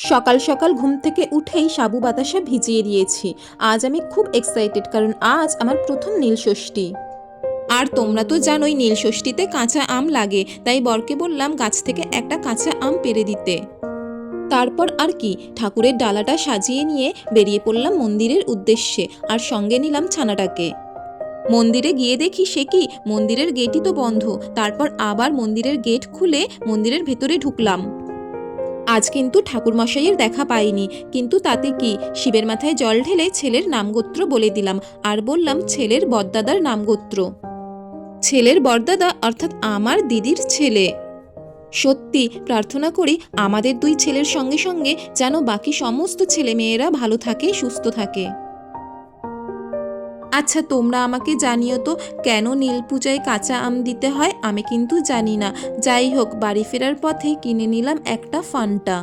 সকাল সকাল ঘুম থেকে উঠেই সাবু বাতাসা ভিজিয়ে দিয়েছি। আজ আমি খুব এক্সাইটেড, কারণ আজ আমার প্রথম নীলষষ্ঠী। আর তোমরা তো জানোই নীলষষ্ঠীতে কাঁচা আম লাগে, তাই বরকে বললাম গাছ থেকে একটা কাঁচা আম পেড়ে দিতে। তারপর আর কি, ঠাকুরের ডালাটা সাজিয়ে নিয়ে বেরিয়ে পড়লাম মন্দিরের উদ্দেশ্যে, আর সঙ্গে নিলাম ছানাটাকে। মন্দিরে গিয়ে দেখি সে কি, মন্দিরের গেটই তো বন্ধ। তারপর আবার মন্দিরের গেট খুলে মন্দিরের ভেতরে ঢুকলাম। আজ কিন্তু ঠাকুরমশাইয়ের দেখা পাইনি, কিন্তু তাতে কি, শিবের মাথায় জল ঢেলে ছেলের নামগোত্র বলে দিলাম, আর বললাম ছেলের বড়দাদার নামগোত্র। ছেলের বড়দাদা অর্থাৎ আমার দিদির ছেলে। সত্যি প্রার্থনা করি আমাদের দুই ছেলের সঙ্গে সঙ্গে যেন বাকি সমস্ত ছেলে মেয়েরা ভালো থাকে, সুস্থ থাকে। আচ্ছা, তোমরা আমাকে জানিও তো, কেন নীল পূজায় কাঁচা আম দিতে হয়? আমি কিন্তু জানি না। যাই হোক, বাড়ি ফেরার পথে কিনে নিলাম একটা ফান্টা।